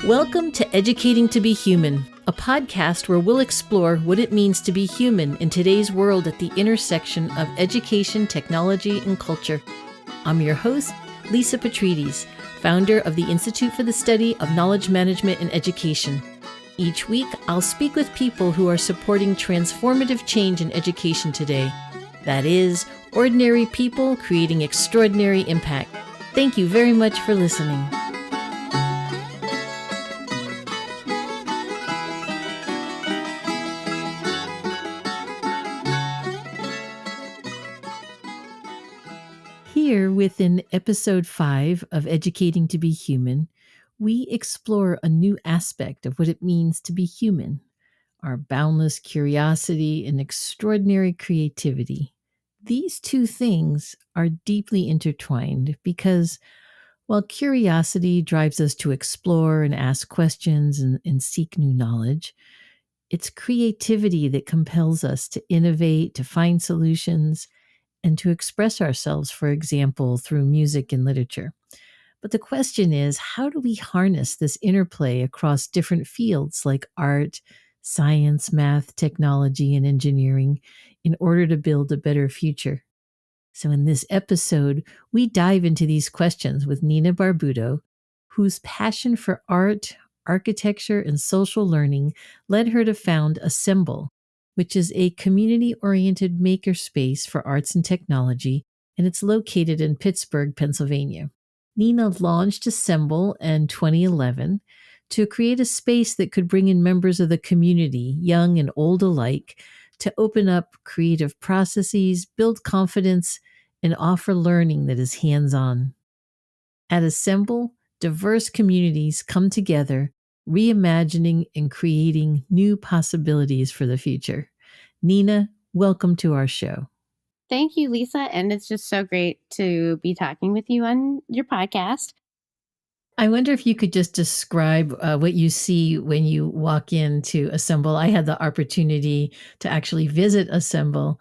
Welcome to Educating to be Human, a podcast where we'll explore what it means to be human in today's world at the intersection of education, technology, and culture. I'm your host, Lisa Petrides, founder of the Institute for the Study of Knowledge Management and Education. Each week, I'll speak with people who are supporting transformative change in education today. That is, ordinary people creating extraordinary impact. Thank you very much for listening. Here, within episode 5 of Educating to be Human, we explore a new aspect of what it means to be human, our boundless curiosity and extraordinary creativity. These two things are deeply intertwined because while curiosity drives us to explore and ask questions and seek new knowledge, it's creativity that compels us to innovate, to find solutions, and to express ourselves, for example, through music and literature. But the question is, how do we harness this interplay across different fields like art, science, math, technology, and engineering in order to build a better future? So in this episode, we dive into these questions with Nina Barbuto, whose passion for art, architecture, and social learning led her to found Assemble, which is a community-oriented makerspace for arts and technology, and it's located in Pittsburgh, Pennsylvania. Nina launched Assemble in 2011 to create a space that could bring in members of the community, young and old alike, to open up creative processes, build confidence, and offer learning that is hands-on. At Assemble, diverse communities come together, reimagining and creating new possibilities for the future. Nina, welcome to our show. Thank you, Lisa. And it's just so great to be talking with you on your podcast. I wonder if you could just describe what you see when you walk into Assemble. I had the opportunity to actually visit Assemble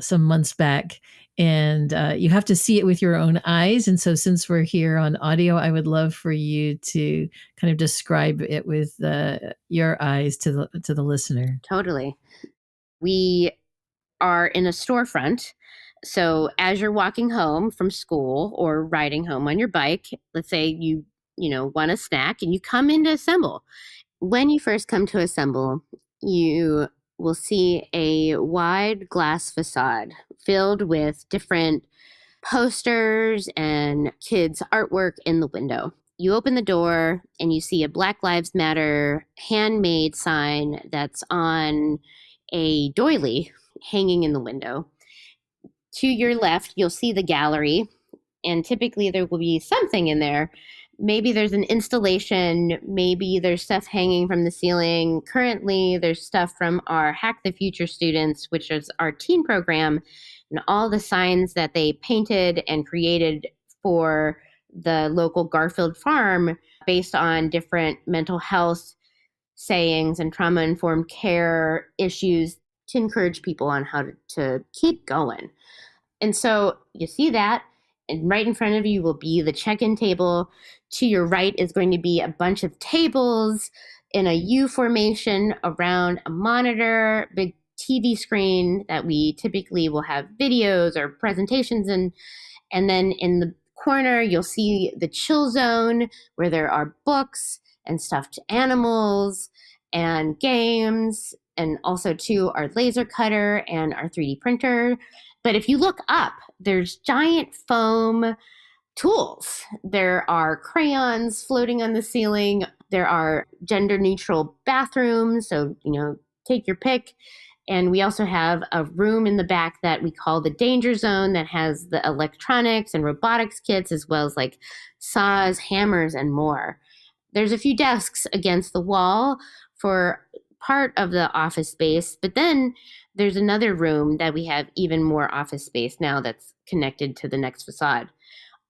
some months back, and you have to see it with your own eyes. And so since we're here on audio, I would love for you to kind of describe it with your eyes to the listener. Totally. We are in a storefront. So as you're walking home from school or riding home on your bike, let's say you want a snack and you come into Assemble. When you first come to Assemble, you will see a wide glass facade filled with different posters and kids' artwork in the window. You open the door and you see a Black Lives Matter handmade sign that's on a doily hanging in the window. To your left, you'll see the gallery, and typically there will be something in there. Maybe there's an installation, maybe there's stuff hanging from the ceiling. Currently, there's stuff from our Hack the Future students, which is our teen program, and all the signs that they painted and created for the local Garfield farm based on different mental health sayings and trauma-informed care issues to encourage people on how to keep going. And so you see that, and right in front of you will be the check-in table. To your right is going to be a bunch of tables in a U formation around a monitor, big TV screen that we typically will have videos or presentations in. And then in the corner, you'll see the chill zone where there are books and stuffed animals and games, and also too our laser cutter and our 3D printer. But if you look up, there's giant foam tools. There are crayons floating on the ceiling. There are gender neutral bathrooms. So, take your pick. And we also have a room in the back that we call the danger zone that has the electronics and robotics kits, as well as like saws, hammers, and more. There's a few desks against the wall for part of the office space, but then there's another room that we have even more office space now that's connected to the next facade.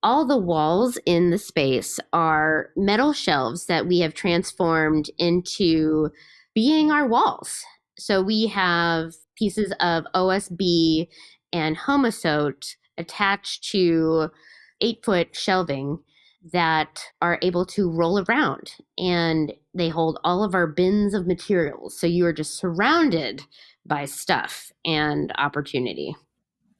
All the walls in the space are metal shelves that we have transformed into being our walls. So we have pieces of OSB and Homosote attached to 8-foot shelving that are able to roll around, and they hold all of our bins of materials. So you are just surrounded by stuff and opportunity.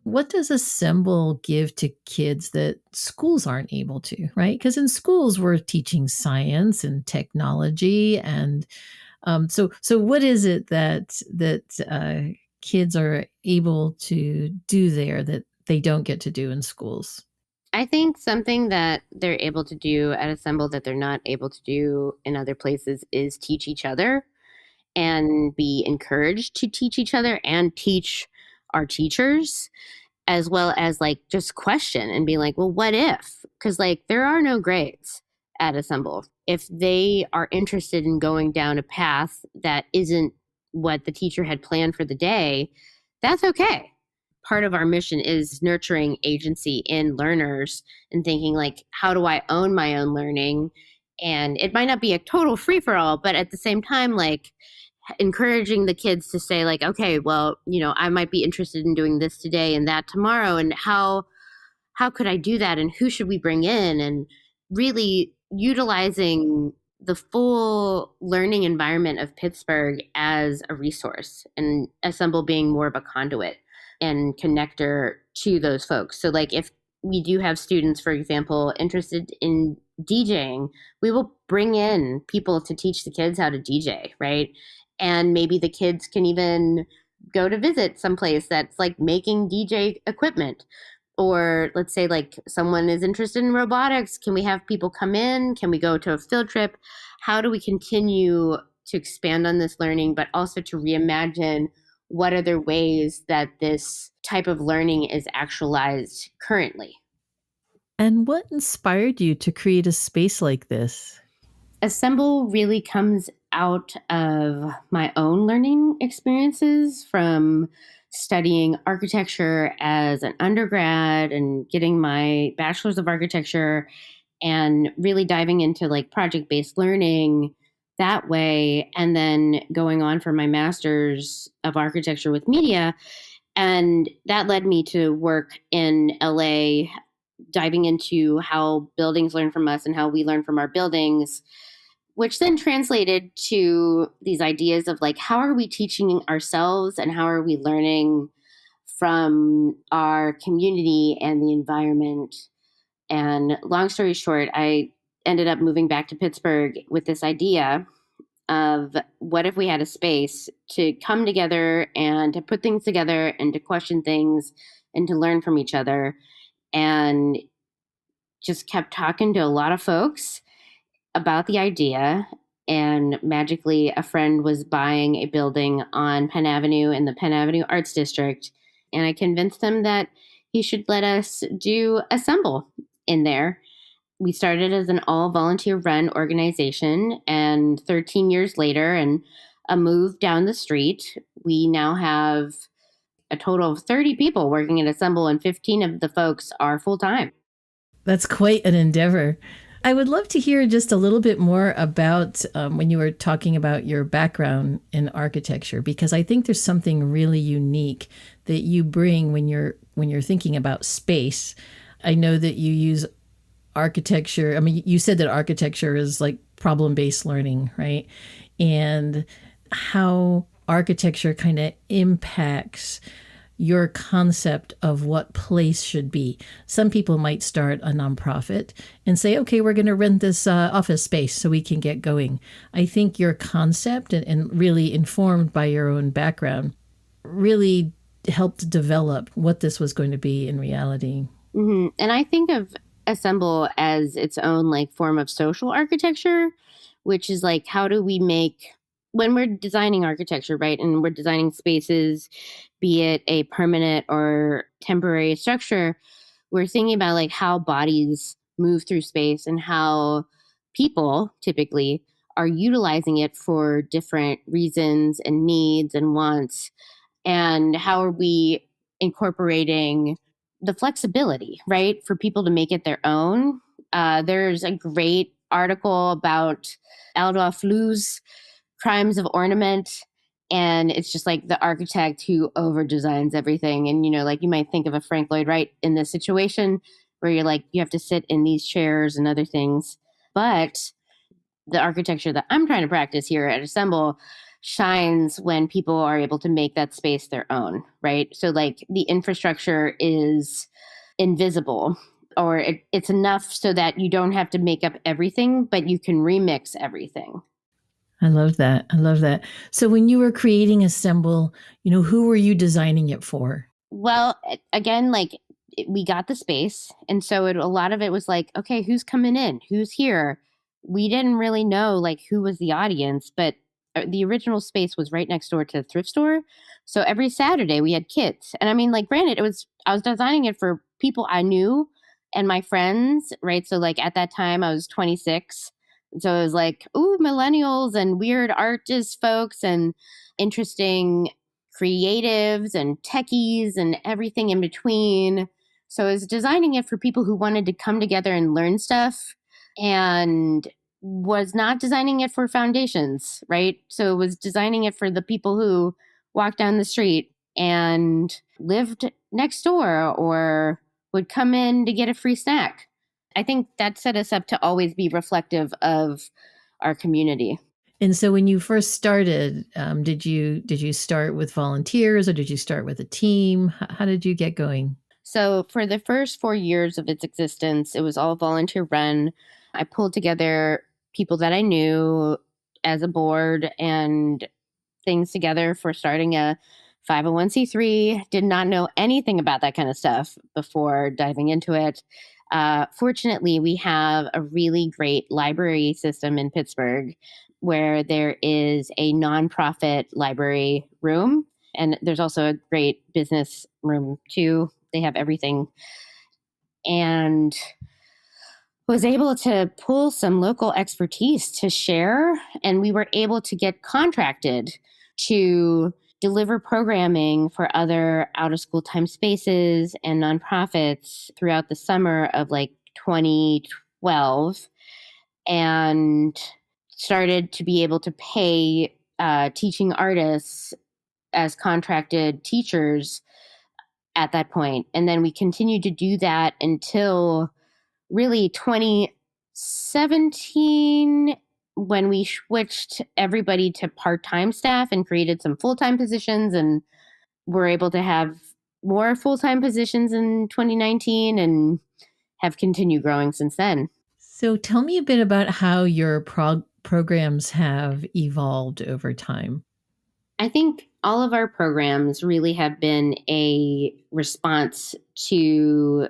What does Assemble give to kids that schools aren't able to, right? Because in schools, we're teaching science and technology. And so what is it that kids are able to do there that they don't get to do in schools? I think something that they're able to do at Assemble that they're not able to do in other places is teach each other and be encouraged to teach each other and teach our teachers, as well as like just question and be like, well, what if? Because like there are no grades at Assemble. If they are interested in going down a path that isn't what the teacher had planned for the day, that's okay. Part of our mission is nurturing agency in learners and thinking like, how do I own my own learning? And it might not be a total free for all, but at the same time, like encouraging the kids to say like, okay, well, I might be interested in doing this today and that tomorrow, and how could I do that, and who should we bring in, and really utilizing the full learning environment of Pittsburgh as a resource, and Assemble being more of a conduit and connector to those folks. So like if we do have students, for example, interested in DJing, we will bring in people to teach the kids how to DJ, right? And maybe the kids can even go to visit someplace that's like making DJ equipment. Or let's say like someone is interested in robotics, can we have people come in, can we go to a field trip? How do we continue to expand on this learning, but also to reimagine what other ways that this type of learning is actualized currently? And what inspired you to create a space like this? Assemble really comes out of my own learning experiences from studying architecture as an undergrad and getting my bachelor's of architecture, and really diving into like project based learning that way, and then going on for my master's of architecture with media. And that led me to work in LA, diving into how buildings learn from us and how we learn from our buildings, which then translated to these ideas of like, how are we teaching ourselves and how are we learning from our community and the environment? And long story short, I ended up moving back to Pittsburgh with this idea of what if we had a space to come together and to put things together and to question things and to learn from each other. And just kept talking to a lot of folks about the idea. And magically, a friend was buying a building on Penn Avenue in the Penn Avenue Arts District. And I convinced him that he should let us do Assemble in there. We started as an all volunteer run organization. And 13 years later, and a move down the street, we now have a total of 30 people working at Assemble, and 15 of the folks are full time. That's quite an endeavor. I would love to hear just a little bit more about when you were talking about your background in architecture, because I think there's something really unique that you bring when you're thinking about space. I know that you use architecture. I mean, you said that architecture is like problem-based learning, right? And how architecture kind of impacts your concept of what place should be. Some people might start a nonprofit and say, okay, we're going to rent this office space so we can get going. I think your concept, and really informed by your own background, really helped develop what this was going to be in reality. And I think of Assemble as its own like form of social architecture, which is like, how do we make, when we're designing architecture, right? And we're designing spaces, be it a permanent or temporary structure, we're thinking about like how bodies move through space and how people typically are utilizing it for different reasons and needs and wants. And how are we incorporating the flexibility, right, for people to make it their own? There's a great article about Aldo Flou's Crimes of Ornament. And it's just like the architect who over designs everything. And, like you might think of a Frank Lloyd Wright in this situation, where you're like, you have to sit in these chairs and other things. But the architecture that I'm trying to practice here at Assemble shines when people are able to make that space their own, right? So, like, the infrastructure is invisible, or it's enough so that you don't have to make up everything, but you can remix everything. I love that. I love that. So when you were creating Assemble, who were you designing it for? Well, again, like, we got the space, and so a lot of it was like, okay, who's coming in? Who's here? We didn't really know like who was the audience, but the original space was right next door to the thrift store. So every Saturday we had kids. And I mean, like, granted, I was designing it for people I knew and my friends, right? So like at that time I was 26. So it was like, ooh, millennials and weird artist folks and interesting creatives and techies and everything in between. So I was designing it for people who wanted to come together and learn stuff, and was not designing it for foundations, right? So it was designing it for the people who walked down the street and lived next door or would come in to get a free snack. I think that set us up to always be reflective of our community. And so when you first started, did you start with volunteers or did you start with a team? How did you get going? So, for the first 4 years of its existence, it was all volunteer run. I pulled together people that I knew as a board and things together for starting a 501c3. Did not know anything about that kind of stuff before diving into it. Fortunately, we have a really great library system in Pittsburgh where there is a nonprofit library room. And there's also a great business room too. They have everything. And was able to pull some local expertise to share. And we were able to get contracted to deliver programming for other out of school time spaces and nonprofits throughout the summer of like 2012, and started to be able to pay teaching artists as contracted teachers at that point. And then we continued to do that until really 2017, when we switched everybody to part-time staff and created some full-time positions, and were able to have more full-time positions in 2019 and have continued growing since then. So tell me a bit about how your programs have evolved over time. I think all of our programs really have been a response to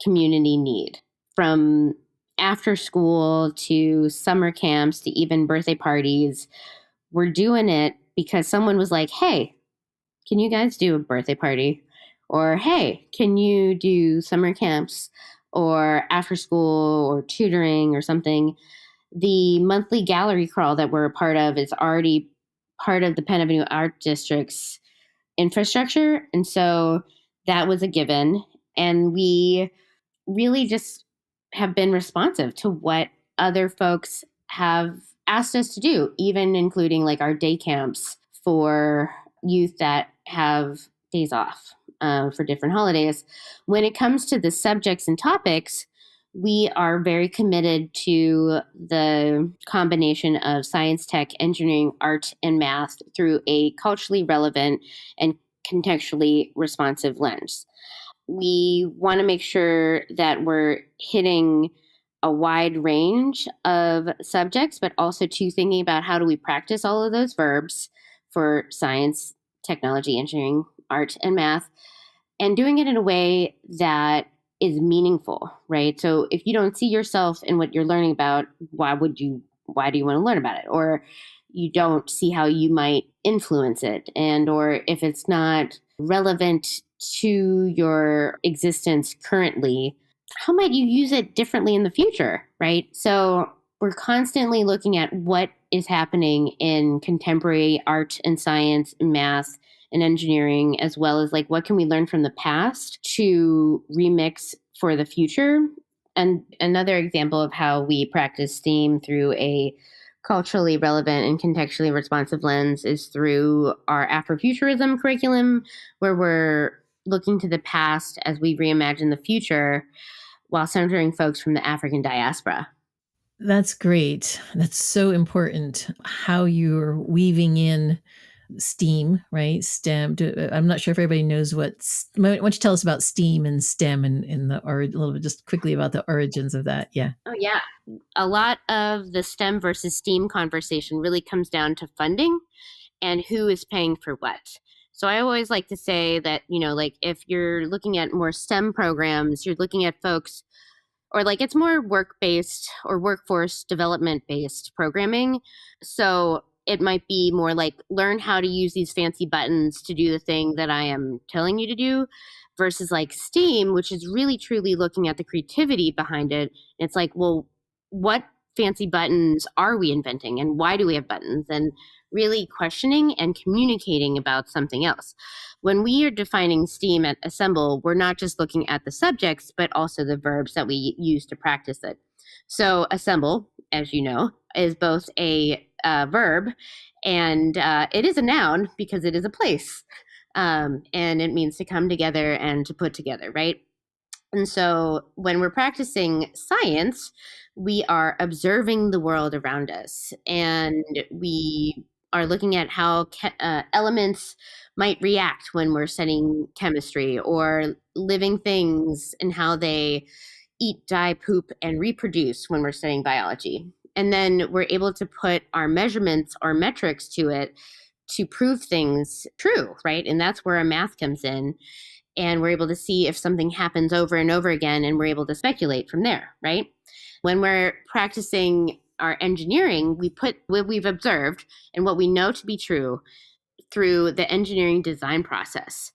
community need, from after school to summer camps to even birthday parties. We're doing it because someone was like, hey, can you guys do a birthday party? Or hey, can you do summer camps or after school or tutoring or something? The monthly gallery crawl that we're a part of is already part of the Penn Avenue Art District's infrastructure. And so that was a given. And we really just have been responsive to what other folks have asked us to do, even including like our day camps for youth that have days off for different holidays. When it comes to the subjects and topics, we are very committed to the combination of science, tech, engineering, art, and math through a culturally relevant and contextually responsive lens. We want to make sure that we're hitting a wide range of subjects, but also to thinking about how do we practice all of those verbs for science, technology, engineering, art, and math, and doing it in a way that is meaningful, right? So if you don't see yourself in what you're learning about, why do you want to learn about it? Or you don't see how you might influence it, and or if it's not relevant to your existence currently, how might you use it differently in the future, right? So we're constantly looking at what is happening in contemporary art and science and math and engineering, as well as like what can we learn from the past to remix for the future. And another example of how we practice STEAM through a culturally relevant and contextually responsive lens is through our Afrofuturism curriculum, where we're looking to the past as we reimagine the future. while centering folks from the African diaspora. That's great. That's so important how you're weaving in STEAM, right? STEM. I'm not sure if everybody knows why don't you tell us about STEAM and STEM or a little bit just quickly about the origins of that? Yeah. Oh, yeah. A lot of the STEM versus STEAM conversation really comes down to funding and who is paying for what. So I always like to say that, like if you're looking at more STEM programs, you're looking at folks, or like it's more work based or workforce development based programming. So it might be more like learn how to use these fancy buttons to do the thing that I am telling you to do, versus like STEAM, which is really truly looking at the creativity behind it. It's like, well, what fancy buttons are we inventing and why do we have buttons? And really questioning and communicating about something else. When we are defining STEAM at Assemble, we're not just looking at the subjects, but also the verbs that we use to practice it. So, assemble, as you know, is both a verb and it is a noun because it is a place. And it means to come together and to put together, right? And so when we're practicing science, we are observing the world around us and we are looking at how elements might react when we're studying chemistry, or living things and how they eat, die, poop, and reproduce when we're studying biology. And then we're able to put our measurements or metrics to it to prove things true, right? And that's where our math comes in, and we're able to see if something happens over and over again, and we're able to speculate from there, right? When we're practicing our engineering, we put what we've observed and what we know to be true through the engineering design process.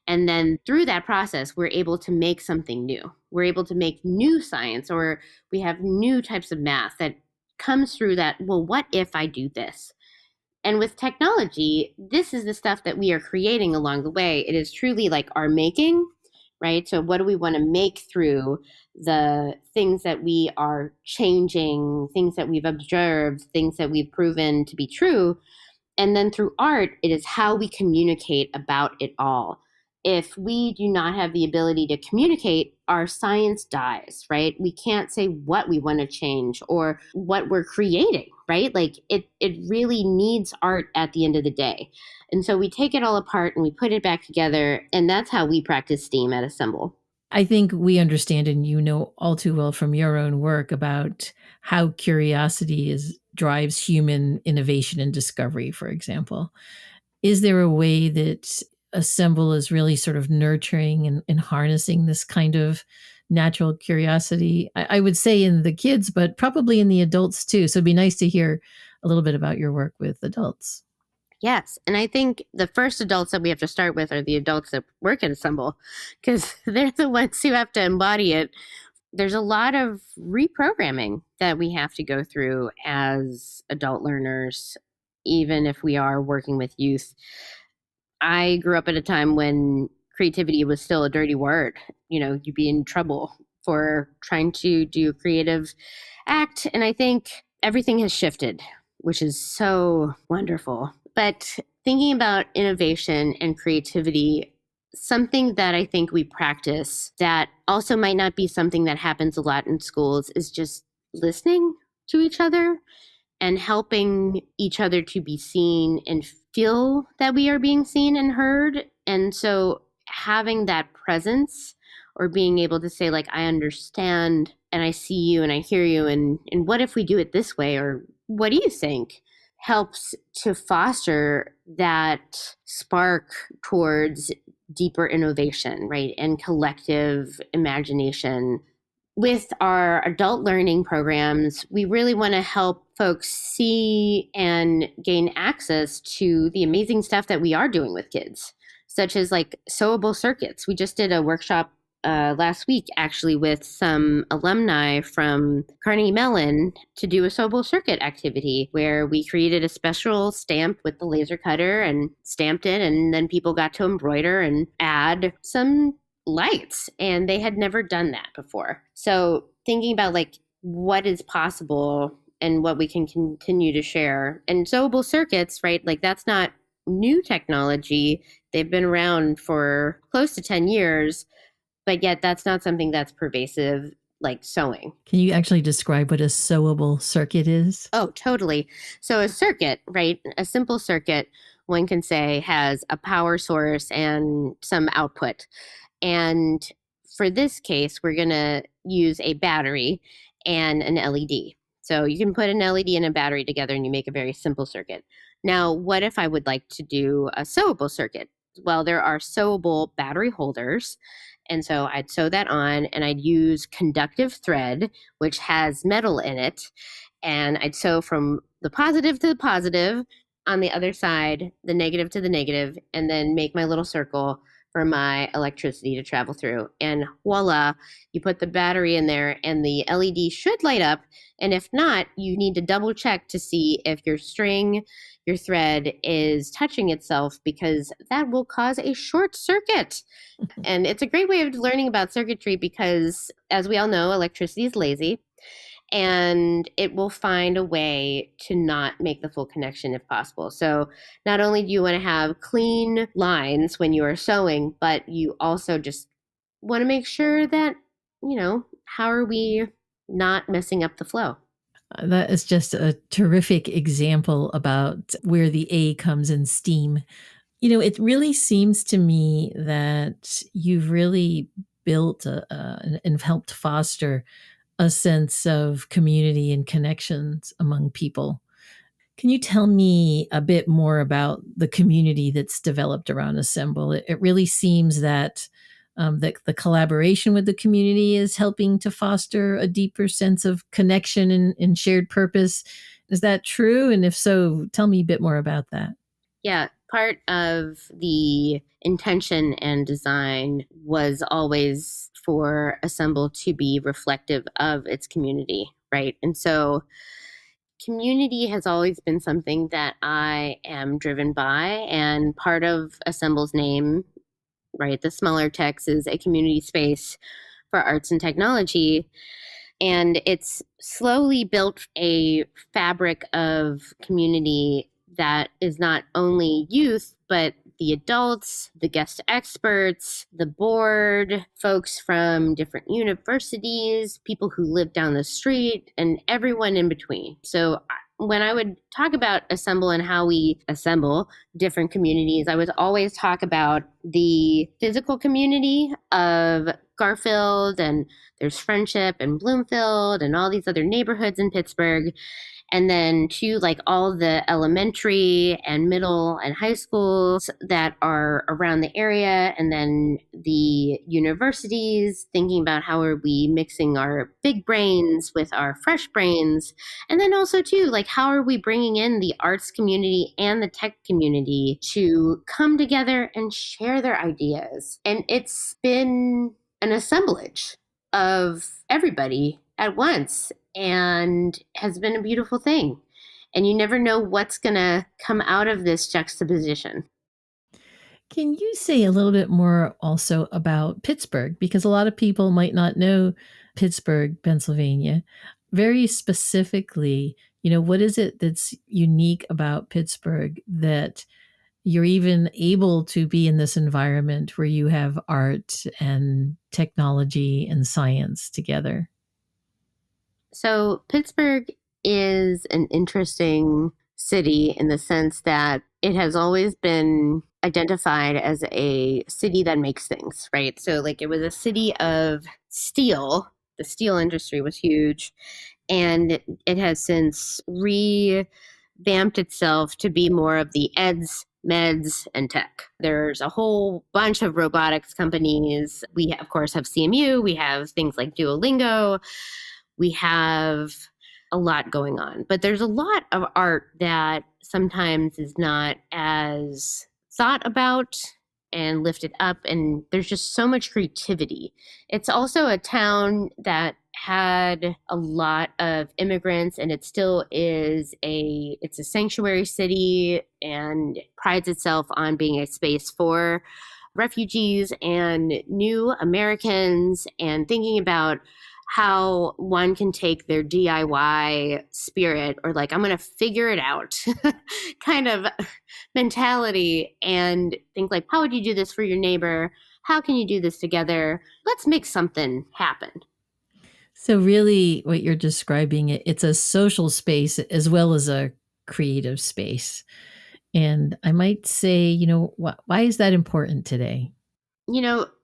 And then through that process, we're able to make something new. We're able to make new science, or we have new types of math that comes through that. Well, what if I do this? And with technology, this is the stuff that we are creating along the way. It is truly like our making, right? So, what do we want to make through the things that we are changing, things that we've observed, things that we've proven to be true? And then through art, it is how we communicate about it all. If we do not have the ability to communicate, our science dies, right? We can't say what we want to change or what we're creating, right? Like it really needs art at the end of the day. And so we take it all apart and we put it back together. And that's how we practice STEAM at Assemble. I think we understand, and you know all too well from your own work about how curiosity drives human innovation and discovery, for example. Is there a way that Assemble is really sort of nurturing and harnessing this kind of natural curiosity? I would say in the kids, but probably in the adults too. So it'd be nice to hear a little bit about your work with adults. Yes. And I think the first adults that we have to start with are the adults that work at Assemble, because they're the ones who have to embody it. There's a lot of reprogramming that we have to go through as adult learners, even if we are working with youth. I grew up at a time when creativity was still a dirty word. You'd be in trouble for trying to do a creative act. And I think everything has shifted, which is so wonderful. But thinking about innovation and creativity, something that I think we practice that also might not be something that happens a lot in schools is just listening to each other and helping each other to be seen and feel that we are being seen and heard. And so having that presence, or being able to say, like, I understand and I see you and I hear you, and what if we do it this way, or what do you think, helps to foster that spark towards deeper innovation, right? And collective imagination. With our adult learning programs, we really want to help folks see and gain access to the amazing stuff that we are doing with kids, such as like sewable circuits. We just did a workshop last week, actually, with some alumni from Carnegie Mellon to do a sewable circuit activity where we created a special stamp with the laser cutter and stamped it, and then people got to embroider and add some lights, and they had never done that before. So thinking about like what is possible and what we can continue to share. And sewable circuits, right? Like that's not new technology. They've been around for close to 10 years, but yet that's not something that's pervasive. like sewing. Can you actually describe what a sewable circuit is? Oh, totally. So a circuit, right? A simple circuit, one can say, has a power source and some output. And for this case, we're going to use a battery and an LED. So you can put an LED and a battery together and you make a very simple circuit. Now, what if I would like to do a sewable circuit? Well, there are sewable battery holders. And so I'd sew that on and I'd use conductive thread, which has metal in it. And I'd sew from the positive to the positive, on the other side, the negative to the negative, and then make my little circle for my electricity to travel through. And voila, you put the battery in there and the LED should light up. And if not, you need to double check to see if your string, your thread is touching itself, because that will cause a short circuit. And it's a great way of learning about circuitry because, as we all know, electricity is lazy and it will find a way to not make the full connection if possible. So not only do you want to have clean lines when you are sewing, but you also just want to make sure that, how are we not messing up the flow? That is just a terrific example about where the A comes in STEAM. It really seems to me that you've really built and helped foster a sense of community and connections among people. Can you tell me a bit more about the community that's developed around Assemble? It really seems that the collaboration with the community is helping to foster a deeper sense of connection and shared purpose. Is that true? And if so, tell me a bit more about that. Yeah, part of the intention and design was always for Assemble to be reflective of its community, right? And so community has always been something that I am driven by, and part of Assemble's name, right, the smaller text, is a community space for arts and technology. And it's slowly built a fabric of community that is not only youth, but the adults, the guest experts, the board, folks from different universities, people who live down the street, and everyone in between. So when I would talk about Assemble and how we assemble different communities, I would always talk about the physical community of Garfield, and there's Friendship and Bloomfield and all these other neighborhoods in Pittsburgh. And then to like all the elementary and middle and high schools that are around the area, and then the universities, thinking about how are we mixing our big brains with our fresh brains. And then also too, like how are we bringing in the arts community and the tech community to come together and share their ideas. And it's been an assemblage of everybody at once and has been a beautiful thing. And you never know what's going to come out of this juxtaposition. Can you say a little bit more also about Pittsburgh? Because a lot of people might not know Pittsburgh, Pennsylvania. Very specifically, what is it that's unique about Pittsburgh that you're even able to be in this environment where you have art and technology and science together? So, Pittsburgh is an interesting city in the sense that it has always been identified as a city that makes things, right? So, like, it was a city of steel. The steel industry was huge. And it has since revamped itself to be more of the eds, meds, and tech. There's a whole bunch of robotics companies. We, of course, have CMU. We have things like Duolingo. We have a lot going on, but there's a lot of art that sometimes is not as thought about and lifted up, and there's just so much creativity. It's also a town that had a lot of immigrants, and it still is it's a sanctuary city and prides itself on being a space for refugees and new Americans, and thinking about how one can take their DIY spirit, or like, I'm going to figure it out kind of mentality, and think like, how would you do this for your neighbor? How can you do this together? Let's make something happen. So really what you're describing, it's a social space as well as a creative space. And I might say, why is that important today?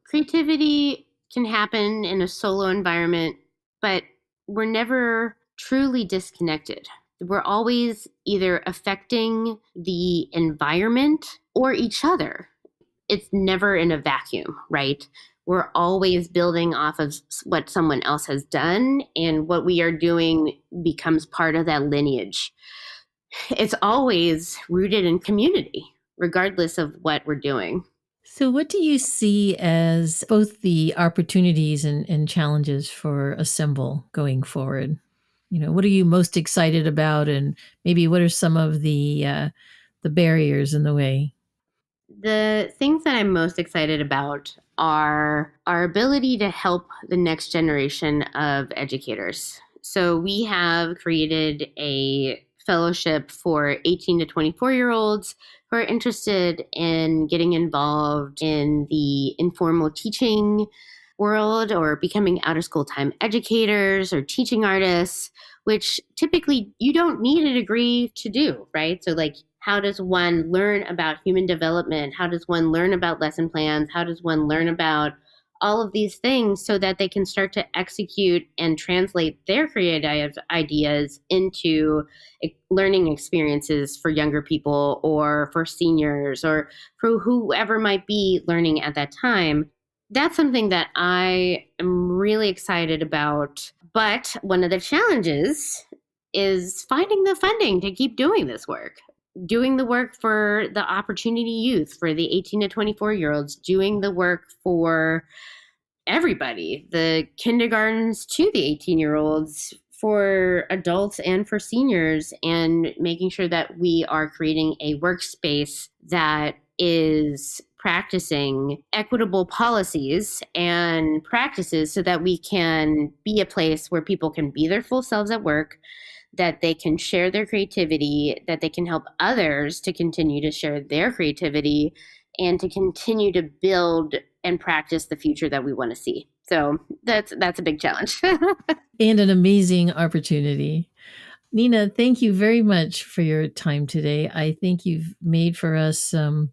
Creativity can happen in a solo environment, but we're never truly disconnected. We're always either affecting the environment or each other. It's never in a vacuum, right? We're always building off of what someone else has done, and what we are doing becomes part of that lineage. It's always rooted in community, regardless of what we're doing. So what do you see as both the opportunities and challenges for Assemble going forward? What are you most excited about, and maybe what are some of the barriers in the way? The things that I'm most excited about are our ability to help the next generation of educators. So, we have created a fellowship for 18 to 24-year-olds who are interested in getting involved in the informal teaching world or becoming out of school time educators or teaching artists, which typically you don't need a degree to do, right? So, like, how does one learn about human development? How does one learn about lesson plans? How does one learn about all of these things so that they can start to execute and translate their creative ideas into learning experiences for younger people or for seniors or for whoever might be learning at that time? That's something that I am really excited about. But one of the challenges is finding the funding to keep doing the work for the opportunity youth, for the 18 to 24-year-olds, doing the work for everybody, the kindergartens to the 18-year-olds, for adults and for seniors, and making sure that we are creating a workspace that is practicing equitable policies and practices so that we can be a place where people can be their full selves at work, that they can share their creativity, that they can help others to continue to share their creativity, and to continue to build and practice the future that we want to see. So that's a big challenge. And an amazing opportunity. Nina, thank you very much for your time today. I think you've made for us some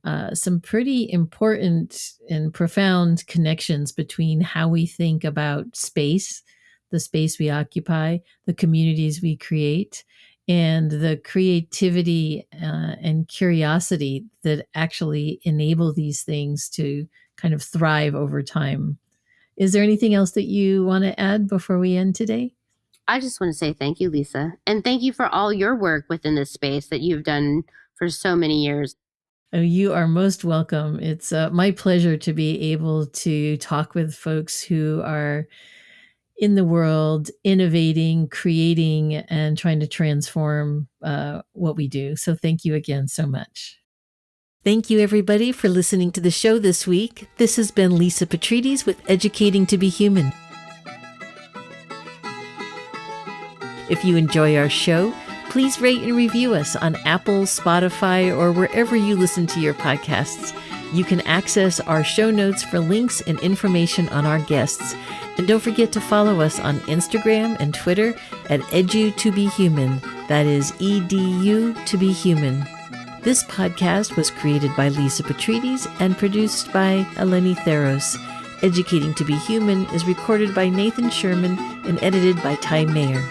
pretty important and profound connections between how we think about space, the space we occupy, the communities we create, and the creativity and curiosity that actually enable these things to kind of thrive over time. Is there anything else that you want to add before we end today? I just want to say thank you, Lisa. And thank you for all your work within this space that you've done for so many years. Oh, you are most welcome. It's my pleasure to be able to talk with folks who are in the world, innovating, creating, and trying to transform what we do. So thank you again so much. Thank you, everybody, for listening to the show this week. This has been Lisa Petrides with Educating to Be Human. If you enjoy our show, please rate and review us on Apple, Spotify, or wherever you listen to your podcasts. You can access our show notes for links and information on our guests. And don't forget to follow us on Instagram and Twitter at Edu2Be-Human. That is EDU to be human. This podcast was created by Lisa Petrides and produced by Eleni Theros. Educating to Be Human is recorded by Nathan Sherman and edited by Ty Mayer.